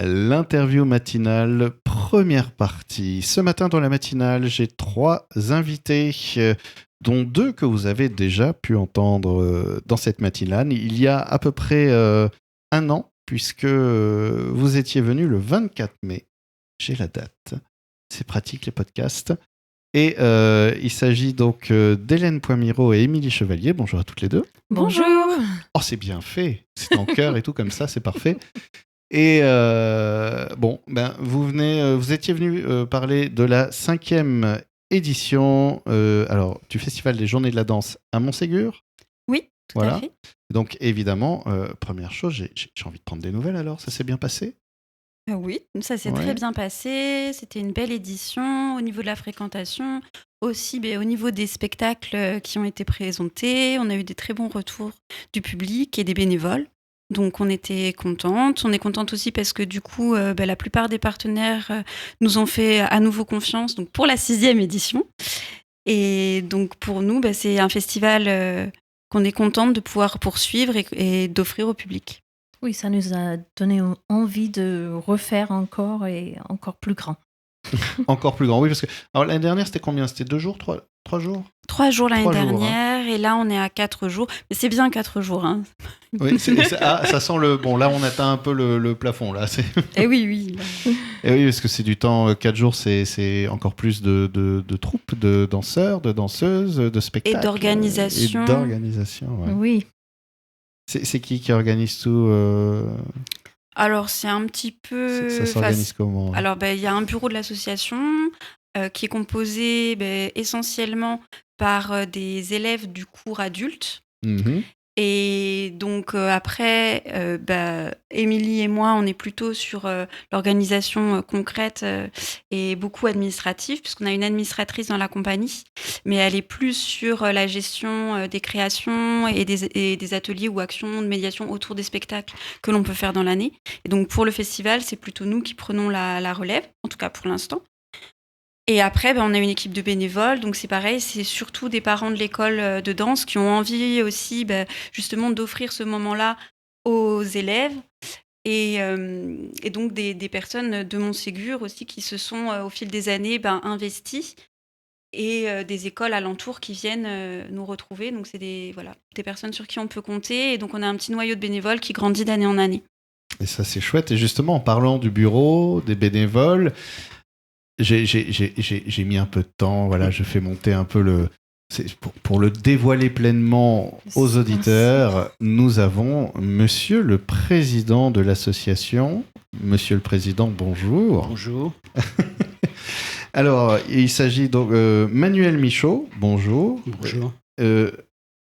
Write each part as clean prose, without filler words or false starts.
L'interview matinale, première partie. Ce matin dans la matinale, j'ai 3 invités, dont 2 que vous avez déjà pu entendre dans cette matinale. Il y a à peu près 1 an, puisque vous étiez venus le 24 mai. J'ai la date. C'est pratique les podcasts. Et il s'agit donc d'Hélène Poimiro et Émilie Chevalier. Bonjour à toutes les deux. Bonjour. Oh, c'est bien fait. C'est en cœur et tout comme ça, c'est parfait. Et vous étiez venu parler de la 5e édition du Festival des Journées de la Danse à Montségur. Oui, tout à fait. Donc évidemment, première chose, j'ai envie de prendre des nouvelles alors, ça s'est bien passé ? Oui, ça s'est très bien passé. C'était une belle édition au niveau de la fréquentation. Aussi, au niveau des spectacles qui ont été présentés, on a eu des très bons retours du public et des bénévoles. Donc, on était contente. On est contente aussi parce que du coup, la plupart des partenaires nous ont fait à nouveau confiance donc pour la 6e édition. Et donc, pour nous, c'est un festival qu'on est contente de pouvoir poursuivre et d'offrir au public. Oui, ça nous a donné envie de refaire encore et encore plus grand. Encore plus grand, oui, parce que alors, l'année dernière, c'était combien ? C'était 2 jours, 3 jours ? 3 jours l'année dernière, et là, on est à 4 jours. Mais c'est bien 4 jours. Hein. Oui, ça sent le... Bon, là, on atteint un peu le plafond, là. Et oui. Et oui, parce que c'est du temps, 4 jours, c'est encore plus de troupes, de danseurs, de danseuses, de spectacles. Et d'organisation. Ouais. Oui. C'est qui organise tout Alors, c'est un petit peu... Ça s'organise comment ? Alors, il y a un bureau de l'association qui est composé essentiellement par des élèves du cours adulte. Mm-hmm. Et donc, après, Émilie et moi, on est plutôt sur l'organisation concrète et beaucoup administrative, puisqu'on a une administratrice dans la compagnie, mais elle est plus sur la gestion des créations et des ateliers ou actions de médiation autour des spectacles que l'on peut faire dans l'année. Et donc, pour le festival, c'est plutôt nous qui prenons la relève, en tout cas pour l'instant. Et après, on a une équipe de bénévoles, donc c'est pareil, c'est surtout des parents de l'école de danse qui ont envie aussi justement d'offrir ce moment-là aux élèves et donc des personnes de Montségur aussi qui se sont au fil des années investies et des écoles alentours qui viennent nous retrouver. Donc c'est des personnes sur qui on peut compter et donc on a un petit noyau de bénévoles qui grandit d'année en année. Et ça, c'est chouette. Et justement, en parlant du bureau, des bénévoles... J'ai mis un peu de temps, je fais monter un peu pour le dévoiler pleinement aux auditeurs. Nous avons Monsieur le Président de l'association. Monsieur le Président, bonjour. Bonjour. Alors, il s'agit donc Manuel Michaud, bonjour. Bonjour.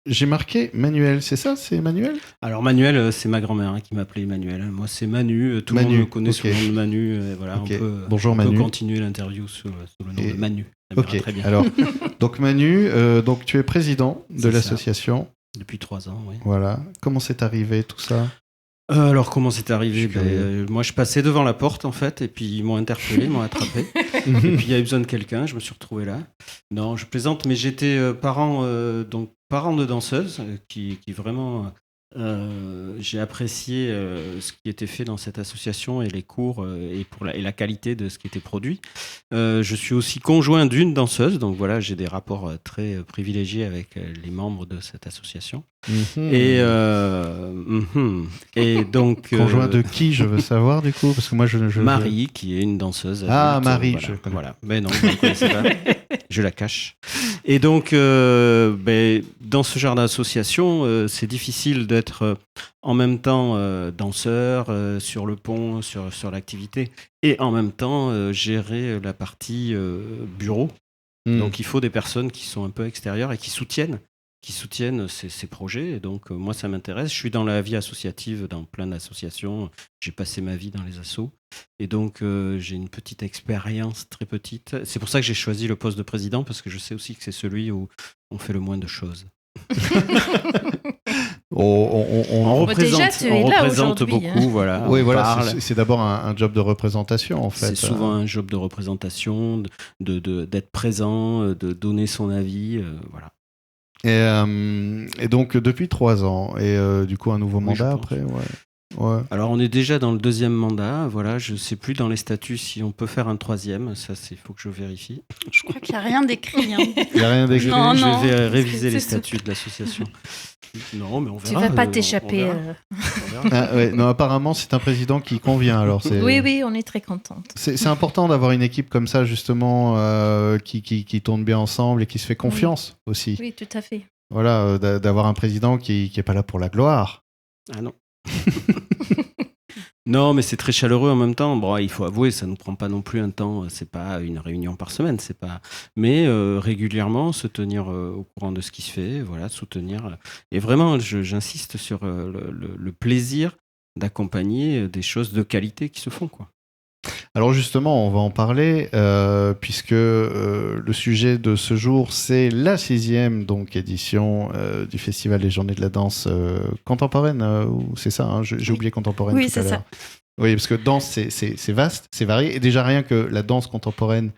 J'ai marqué Manuel, c'est ça ? C'est Manuel ? Alors Manuel, c'est ma grand-mère qui m'appelait Manuel. Moi, c'est Manu. Tout le monde me connaît sous le nom de Manu. Voilà, okay. On peut continuer l'interview sous le nom de Manu. Ça m'ira très bien. Alors, donc Manu, donc tu es président de l'association. Depuis 3 ans, oui. Voilà. Comment c'est arrivé tout ça ? Alors, comment c'est arrivé ? Moi, je passais devant la porte, en fait, et puis ils m'ont interpellé, ils m'ont attrapé. Et puis, il y avait besoin de quelqu'un, je me suis retrouvé là. Non, je plaisante, mais j'étais parent de danseuse qui vraiment... j'ai apprécié ce qui était fait dans cette association et les cours et la qualité de ce qui était produit. Je suis aussi conjoint d'une danseuse, donc voilà, j'ai des rapports très privilégiés avec les membres de cette association. Et donc conjoint de qui, je veux savoir du coup, parce que moi je Marie, qui est une danseuse. Ah, adulte, Marie, voilà, je connais. Voilà. Mais non, vous ne connaissez pas. Je la cache. Et donc, dans ce genre d'association, c'est difficile d'être en même temps danseur sur le pont, sur l'activité, et en même temps gérer la partie bureau. Donc, il faut des personnes qui sont un peu extérieures et qui soutiennent ces projets. Et donc, moi, ça m'intéresse. Je suis dans la vie associative, dans plein d'associations. J'ai passé ma vie dans les assos. Et donc, j'ai une petite expérience, très petite. C'est pour ça que j'ai choisi le poste de président, parce que je sais aussi que c'est celui où on fait le moins de choses. On représente beaucoup, hein. voilà. Oui, voilà, c'est d'abord un job de représentation, en fait. C'est souvent un job de représentation, d'être présent, de donner son avis, voilà. Et donc, depuis 3 ans, et du coup, un nouveau mandat après, ouais. Ouais. Alors, on est déjà dans le 2e mandat. Voilà, je ne sais plus dans les statuts si on peut faire un 3e. Ça, il faut que je vérifie. Je crois qu'il n'y a rien d'écrit. Hein. Il n'y a rien d'écrit. Non, non. Je vais réviser les C'est statuts de l'association. Non, mais on Tu verra. vas pas on t'échapper. verra. On verra. Ah, ouais, non, apparemment, c'est un président qui convient. Alors, Oui, on est très contente. C'est important d'avoir une équipe comme ça, justement, qui tourne bien ensemble et qui se fait confiance aussi. Oui, tout à fait. Voilà, d'avoir un président qui n'est pas là pour la gloire. Ah non. Non, mais c'est très chaleureux en même temps. Bon, il faut avouer, ça ne nous prend pas non plus un temps. C'est pas une réunion par semaine, c'est pas. Mais régulièrement, se tenir au courant de ce qui se fait, voilà, soutenir. Et vraiment, j'insiste sur le plaisir d'accompagner des choses de qualité qui se font, quoi. Alors justement, on va en parler, puisque le sujet de ce jour, c'est la 6e donc, édition du Festival des Journées de la Danse contemporaine, c'est ça, hein, j'ai oublié contemporaine Oui, tout à c'est l'heure. ça. Oui, parce que danse, c'est vaste, c'est varié, et déjà rien que la danse contemporaine,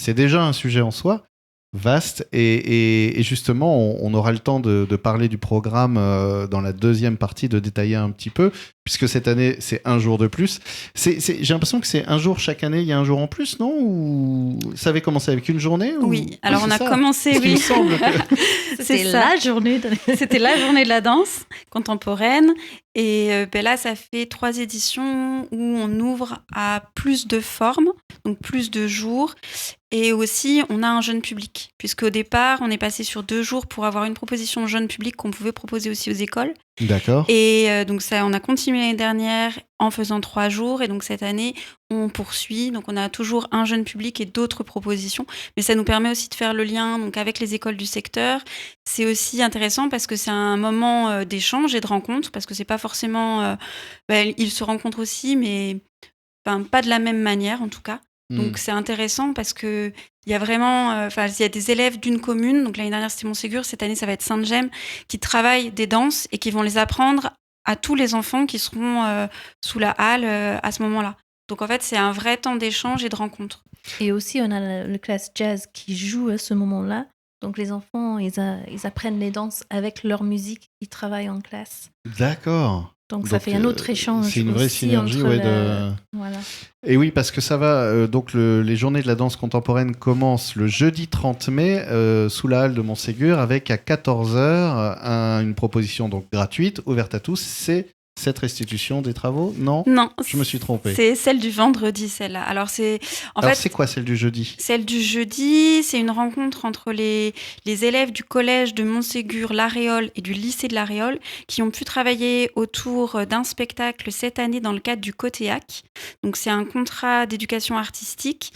c'est déjà un sujet en soi, vaste, et justement, on aura le temps de parler du programme dans la 2e partie, de détailler un petit peu, puisque cette année, c'est un jour de plus. J'ai l'impression que c'est un jour chaque année, il y a un jour en plus, non? Ou ça avait commencé avec une journée ou... Oui, alors Ah, on c'est a ça. commencé, Parce qu'il oui. me semble que- C'était ça. la journée de... C'était la journée de la danse contemporaine. Et là, ça fait 3 éditions où on ouvre à plus de formes, donc plus de jours. Et aussi, on a un jeune public, puisqu'au départ, on est passé sur 2 jours pour avoir une proposition jeune public qu'on pouvait proposer aussi aux écoles. D'accord. Et donc ça, on a continué l'année dernière en faisant 3 jours. Et donc cette année, on poursuit. Donc on a toujours un jeune public et d'autres propositions. Mais ça nous permet aussi de faire le lien donc, avec les écoles du secteur. C'est aussi intéressant parce que c'est un moment d'échange et de rencontre. Parce que c'est pas forcément... ils se rencontrent aussi, mais pas de la même manière en tout cas. Donc c'est intéressant parce que il y a vraiment, il y a des élèves d'une commune. Donc l'année dernière c'était Montségur, cette année ça va être Sainte-Gemme, qui travaillent des danses et qui vont les apprendre à tous les enfants qui seront sous la halle à ce moment-là. Donc en fait c'est un vrai temps d'échange et de rencontre. Et aussi, on a le classe jazz qui joue à ce moment-là. Donc les enfants, ils apprennent les danses avec leur musique, ils travaillent en classe. D'accord. Donc ça fait un autre échange. C'est une vraie aussi synergie, entre ouais, Voilà. Et oui, parce que ça va. Donc, les journées de la danse contemporaine commencent le jeudi 30 mai sous la halle de Montségur avec à 14h une proposition donc gratuite, ouverte à tous. C'est cette restitution des travaux? Non, Non, je me suis trompé. C'est celle du vendredi, celle-là. Alors c'est c'est quoi celle du jeudi? Celle du jeudi, c'est une rencontre entre les élèves du collège de Montségur, l'Aréole et du lycée de l'Aréole qui ont pu travailler autour d'un spectacle cette année dans le cadre du Cotéac. Donc c'est un contrat d'éducation artistique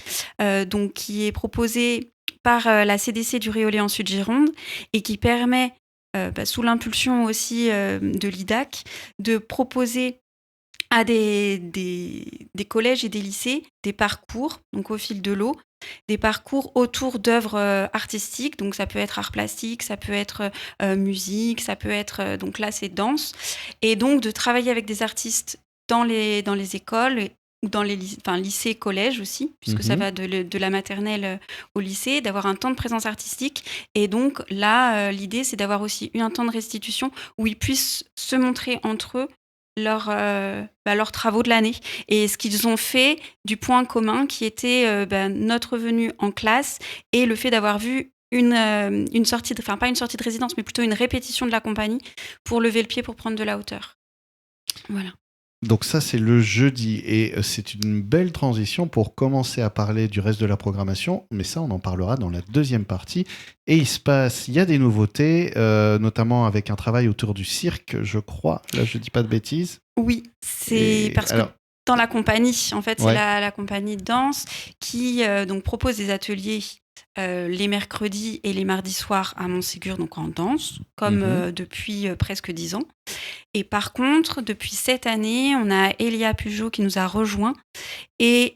donc qui est proposé par la CDC du Réolais en Sud-Gironde et qui permet, sous l'impulsion aussi de l'IDAC, de proposer à des collèges et des lycées des parcours, donc au fil de l'eau, des parcours autour d'œuvres artistiques. Donc ça peut être art plastique, ça peut être musique, ça peut être, donc là c'est danse. Et donc de travailler avec des artistes dans les écoles ou dans les lycées, collèges aussi, puisque ça va de la maternelle au lycée, d'avoir un temps de présence artistique. Et donc là, l'idée c'est d'avoir aussi un temps de restitution où ils puissent se montrer entre eux leurs travaux de l'année et ce qu'ils ont fait du point commun qui était notre venue en classe et le fait d'avoir vu une sortie pas une sortie de résidence mais plutôt une répétition de la compagnie pour lever le pied pour prendre de la hauteur. Voilà. Donc ça, c'est le jeudi. Et c'est une belle transition pour commencer à parler du reste de la programmation. Mais ça, on en parlera dans la 2e partie. Et il y a des nouveautés, notamment avec un travail autour du cirque, je crois. Là, je ne dis pas de bêtises. Oui, c'est parce que dans la compagnie, en fait, c'est la compagnie de danse qui donc propose des ateliers les mercredis et les mardis soirs à Montségur, donc en danse, comme depuis presque 10 ans. Et par contre, depuis cette année, on a Elia Pujot qui nous a rejoint et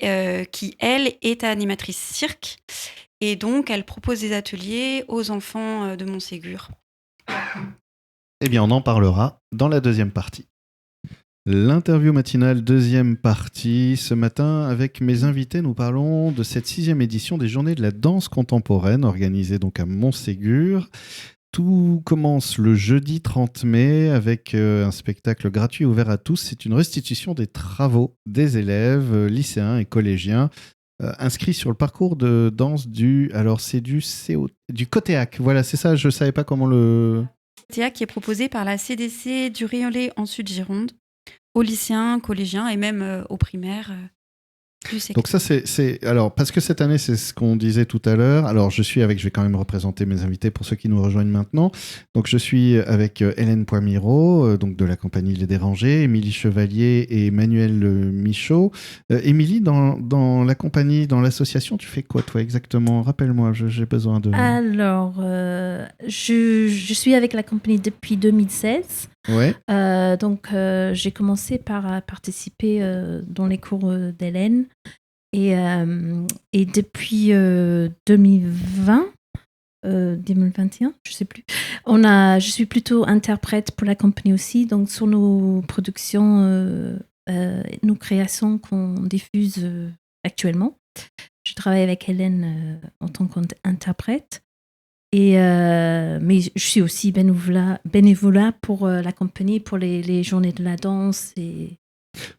qui, elle, est animatrice cirque. Et donc, elle propose des ateliers aux enfants de Montségur. Eh bien, on en parlera dans la 2e partie. L'interview matinale, 2e partie. Ce matin, avec mes invités, nous parlons de cette 6e édition des Journées de la danse contemporaine, organisée donc à Montségur. Tout commence le jeudi 30 mai avec un spectacle gratuit ouvert à tous. C'est une restitution des travaux des élèves, lycéens et collégiens inscrits sur le parcours de danse du Cotéac. Voilà, c'est ça, je ne savais pas comment le... Cotéac qui est proposé par la CDC du Riolet en Sud-Gironde, aux lycéens, collégiens et même aux primaires. Donc ça, c'est... Alors, parce que cette année, c'est ce qu'on disait tout à l'heure. Alors, je vais quand même représenter mes invités pour ceux qui nous rejoignent maintenant. Donc, je suis avec Hélène Poimiro, donc de la compagnie Les Dérangés, Émilie Chevalier et Emmanuel Michaud. Émilie, dans la compagnie, dans l'association, tu fais quoi, toi, exactement? Rappelle-moi, j'ai besoin de... Alors, je suis avec la compagnie depuis 2016. Ouais. Donc, j'ai commencé par participer dans les cours d'Hélène. Et depuis 2020, 2021, je ne sais plus, je suis plutôt interprète pour la compagnie aussi. Donc, sur nos productions, nos créations qu'on diffuse actuellement, je travaille avec Hélène en tant qu'interprète. Mais je suis aussi bénévolat pour la compagnie, pour les journées de la danse.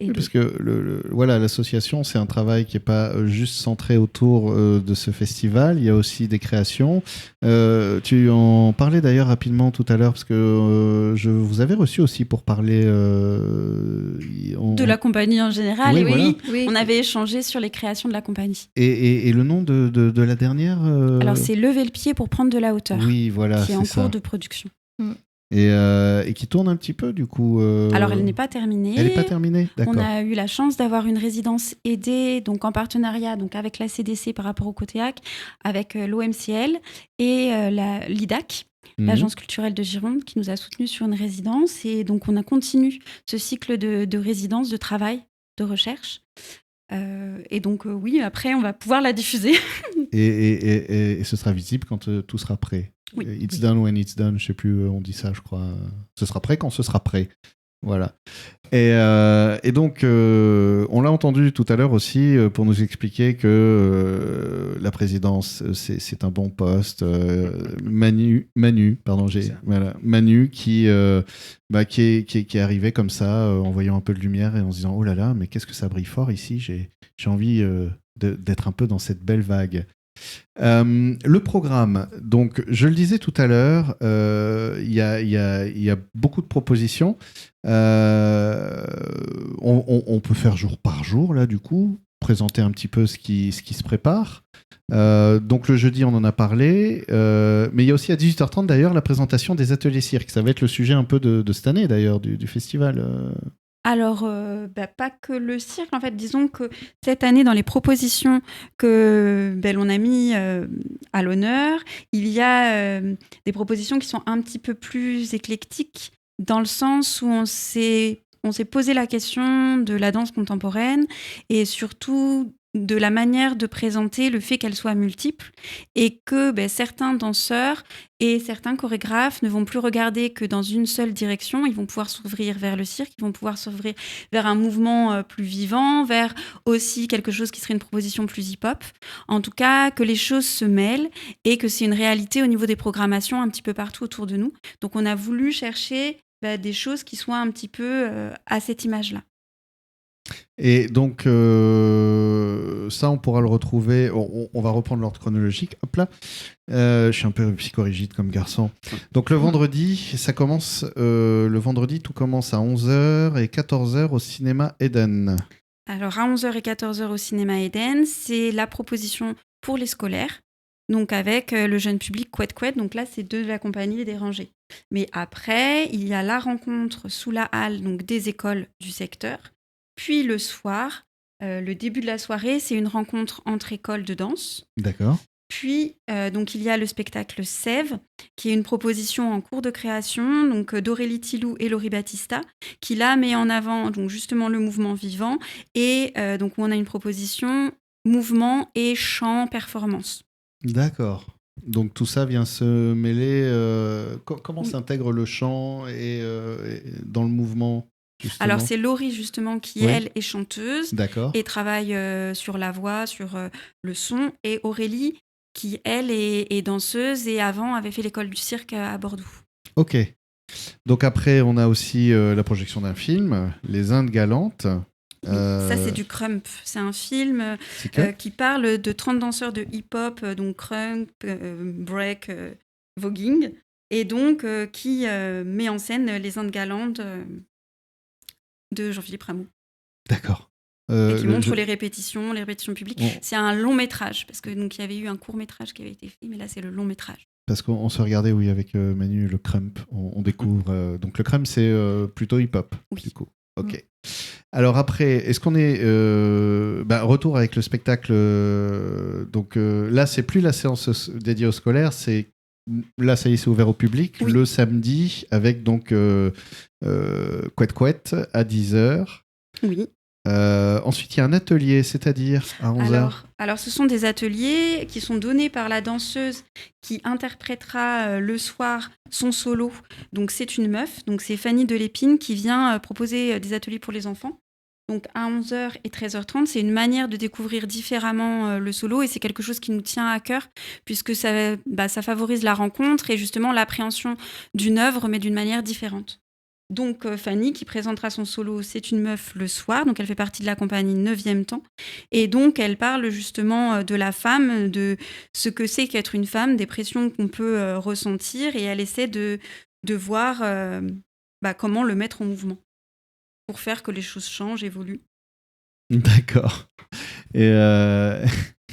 Oui, parce que voilà, l'association, c'est un travail qui n'est pas juste centré autour de ce festival. Il y a aussi des créations. Tu en parlais d'ailleurs rapidement tout à l'heure, parce que je vous avais reçu aussi pour parler... de la compagnie en général. Oui, et voilà. oui, on avait échangé sur les créations de la compagnie. Et le nom de la dernière Alors, c'est Lever le pied pour prendre de la hauteur. Oui, voilà, qui est en cours de production. Et qui tourne un petit peu, du coup. Alors, elle n'est pas terminée. Elle n'est pas terminée, d'accord. On a eu la chance d'avoir une résidence aidée, donc en partenariat donc avec la CDC par rapport au Cotéac, avec l'OMCL et l'IDAC, l'Agence culturelle de Gironde, qui nous a soutenus sur une résidence. Et donc, on a continué ce cycle de résidence, de travail, de recherche. Et donc, oui, après, on va pouvoir la diffuser. Et ce sera visible quand tout sera prêt. Oui. It's done when it's done, je sais plus, on dit ça, je crois. Ce sera prêt quand ce sera prêt. Voilà. Et donc, on l'a entendu tout à l'heure aussi pour nous expliquer que la présidence, c'est un bon poste. Manu, qui est arrivé comme ça, en voyant un peu de lumière et en se disant, oh là là, mais qu'est-ce que ça brille fort ici, j'ai envie d'être un peu dans cette belle vague. Le programme, donc je le disais tout à l'heure, il y a beaucoup de propositions. On peut faire jour par jour là, du coup, présenter un petit peu ce qui se prépare. Donc le jeudi, on en a parlé, mais il y a aussi à 18h30 d'ailleurs la présentation des ateliers cirque. Ça va être le sujet un peu de cette année d'ailleurs du festival. Alors, pas que le cirque. En fait, disons que cette année, dans les propositions que l'on a mis à l'honneur, il y a des propositions qui sont un petit peu plus éclectiques, dans le sens où on s'est posé la question de la danse contemporaine et surtout de la manière de présenter le fait qu'elle soit multiple et que certains danseurs et certains chorégraphes ne vont plus regarder que dans une seule direction. Ils vont pouvoir s'ouvrir vers le cirque, ils vont pouvoir s'ouvrir vers un mouvement plus vivant, vers aussi quelque chose qui serait une proposition plus hip-hop. En tout cas, que les choses se mêlent et que c'est une réalité au niveau des programmations un petit peu partout autour de nous. Donc on a voulu chercher des choses qui soient un petit peu à cette image-là. Et donc, ça, on pourra le retrouver. On va reprendre l'ordre chronologique. Hop là. Je suis un peu psychorigide comme garçon. Donc, le vendredi, ça commence. Le vendredi, tout commence à 11h et 14h au cinéma Eden. Alors, à 11h et 14h au cinéma Eden, c'est la proposition pour les scolaires. Donc, avec le jeune public couette-couette. Donc là, c'est de la compagnie Les Dérangés. Mais après, il y a la rencontre sous la halle donc des écoles du secteur. Puis le soir, le début de la soirée, c'est une rencontre entre écoles de danse. D'accord. Puis, donc, il y a le spectacle Sève, qui est une proposition en cours de création, donc d'Aurélie Tilou et Laurie Battista, qui là met en avant donc, justement le mouvement vivant. Et donc, on a une proposition mouvement et chant performance. D'accord. Donc tout ça vient se mêler. Comment s'intègre le chant et dans le mouvement justement ? Alors c'est Laurie justement qui elle est chanteuse. D'accord. Et travaille sur la voix, sur le son. Et Aurélie qui elle est danseuse et avant avait fait l'école du cirque à Bordeaux. Ok. Donc après, on a aussi la projection d'un film, Les Indes galantes. Ça, c'est du Krump. C'est un film qui parle de 30 danseurs de hip-hop, donc Krump, break, voguing, et donc qui met en scène Les Indes galantes de Jean-Philippe Rameau. D'accord. Et qui montre les répétitions publiques. Bon. C'est un long métrage, parce que donc il y avait eu un court métrage qui avait été fait, mais là c'est le long métrage. Parce qu'on se regardait, oui, avec Manu, le Krump. On découvre. Donc le Krump, c'est plutôt hip-hop, Oui. du coup. Ok. Alors après, est-ce qu'on est retour avec le spectacle donc là, c'est plus la séance dédiée aux scolaires, c'est là, ça y est, c'est ouvert au public Oui. le samedi avec donc Couette Couette à 10h. Oui. Ensuite, il y a un atelier, c'est-à-dire à 11h. Alors, ce sont des ateliers qui sont donnés par la danseuse qui interprétera le soir son solo. Donc, c'est une meuf. Donc, c'est Fanny Delépine qui vient proposer des ateliers pour les enfants. Donc, à 11h et 13h30, c'est une manière de découvrir différemment le solo et c'est quelque chose qui nous tient à cœur puisque ça favorise la rencontre et justement l'appréhension d'une œuvre, mais d'une manière différente. Donc Fanny qui présentera son solo C'est une meuf le soir, donc elle fait partie de la compagnie 9e temps et donc elle parle justement de la femme, de ce que c'est qu'être une femme, des pressions qu'on peut ressentir et elle essaie de voir comment le mettre en mouvement pour faire que les choses changent, évoluent. D'accord. Et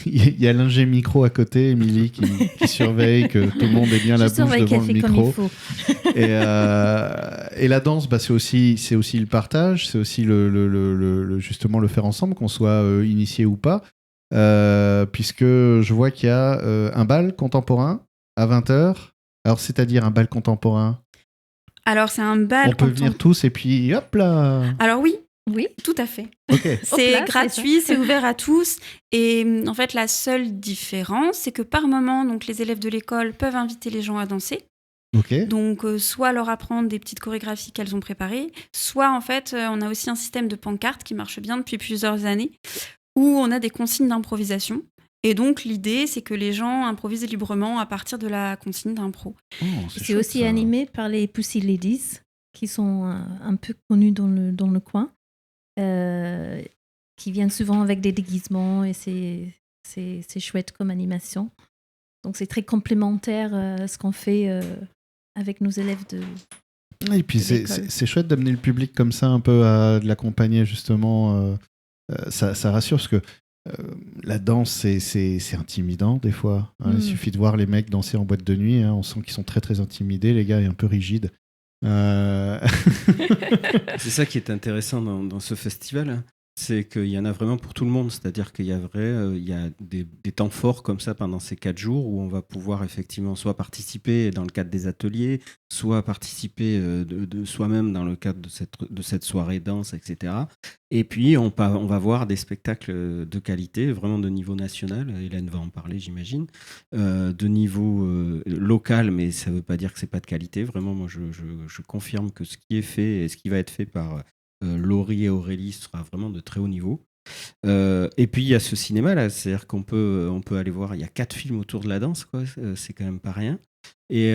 il y a l'ingé micro à côté, Émilie, qui surveille que tout le monde ait bien la bouche devant le micro. Et la danse, c'est aussi le partage, c'est aussi justement le faire ensemble, qu'on soit initié ou pas. Puisque je vois qu'il y a un bal contemporain à 20h. Alors, c'est-à-dire un bal contemporain. Alors, c'est un bal On peut venir tous et puis hop là. Alors oui, tout à fait. Okay. C'est gratuit, c'est ouvert à tous. Et en fait, la seule différence, c'est que par moment, donc, les élèves de l'école peuvent inviter les gens à danser. Okay. Donc, soit leur apprendre des petites chorégraphies qu'elles ont préparées, soit en fait, on a aussi un système de pancarte qui marche bien depuis plusieurs années, où on a des consignes d'improvisation. Et donc, l'idée, c'est que les gens improvisent librement à partir de la consigne d'impro. Oh, c'est aussi animé par les Pussy Ladies, qui sont un peu connus dans le coin, qui viennent souvent avec des déguisements, et c'est chouette comme animation. Donc, c'est très complémentaire à ce qu'on fait avec nos élèves de Et puis, c'est chouette d'amener le public comme ça, un peu à de l'accompagner, justement. Ça rassure, parce que la danse, c'est intimidant des fois. Hein. Il suffit de voir les mecs danser en boîte de nuit. Hein. On sent qu'ils sont très très intimidés, les gars, et un peu rigides. C'est ça qui est intéressant dans ce festival. C'est qu'il y en a vraiment pour tout le monde. C'est-à-dire qu'il y a des temps forts comme ça pendant ces 4 jours où on va pouvoir effectivement soit participer dans le cadre des ateliers, soit participer de soi-même dans le cadre de cette soirée danse, etc. Et puis on va voir des spectacles de qualité, vraiment de niveau national. Hélène va en parler, j'imagine. De niveau local, mais ça ne veut pas dire que ce n'est pas de qualité. Vraiment, moi, je confirme que ce qui est fait et ce qui va être fait par Laurie et Aurélie sera vraiment de très haut niveau. Et puis il y a ce cinéma là, c'est-à-dire qu'on peut aller voir, il y a 4 films autour de la danse, quoi. C'est quand même pas rien. Et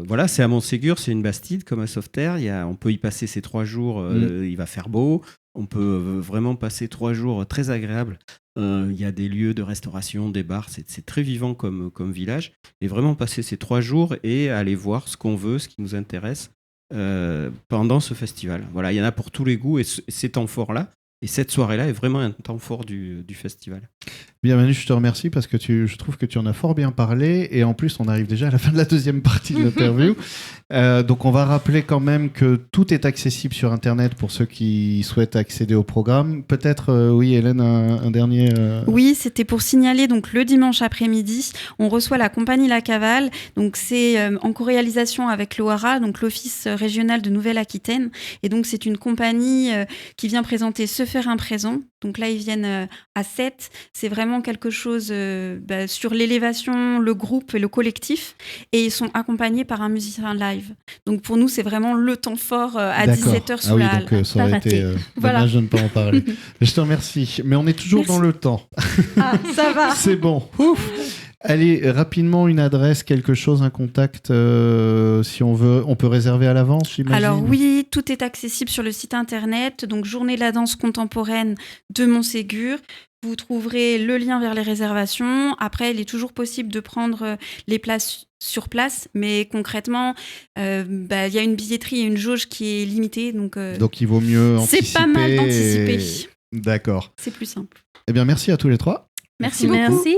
voilà, c'est à Montségur, c'est une Bastide comme à Sauveterre. On peut y passer ces 3 jours, il va faire beau. On peut vraiment passer 3 jours très agréables. Il y a des lieux de restauration, des bars, c'est très vivant comme village. Et vraiment passer ces 3 jours et aller voir ce qu'on veut, ce qui nous intéresse. Pendant ce festival. Voilà, il y en a pour tous les goûts et ces temps forts-là. Et cette soirée-là est vraiment un temps fort du festival. Bien Manu, je te remercie parce que je trouve que tu en as fort bien parlé et en plus on arrive déjà à la fin de la deuxième partie de l'interview. Donc on va rappeler quand même que tout est accessible sur Internet pour ceux qui souhaitent accéder au programme. Peut-être, oui Hélène, un dernier... Oui, c'était pour signaler, donc le dimanche après-midi, on reçoit la compagnie La Cavale. Donc c'est en co-réalisation avec l'OARA, donc l'Office régional de Nouvelle-Aquitaine. Et donc c'est une compagnie qui vient présenter Se faire un présent. Donc là, ils viennent à 7. C'est vraiment quelque chose sur l'élévation, le groupe et le collectif. Et ils sont accompagnés par un musicien live. Donc pour nous, c'est vraiment le temps fort à 17h sous la halle. Donc ça aurait été dommage de ne pas en parler. Je te remercie. Mais on est toujours dans le temps. Ah, ça va. C'est bon. Ouf. Allez, rapidement, une adresse, quelque chose, un contact, si on veut. On peut réserver à l'avance, j'imagine. Alors oui, tout est accessible sur le site internet, donc Journée de la danse contemporaine de Montségur. Vous trouverez le lien vers les réservations. Après, il est toujours possible de prendre les places sur place, mais concrètement, il y a une billetterie et une jauge qui est limitée. Donc il vaut mieux anticiper. c'est pas mal d'anticiper. D'accord. C'est plus simple. Eh bien, merci à tous les trois. Merci beaucoup. Merci.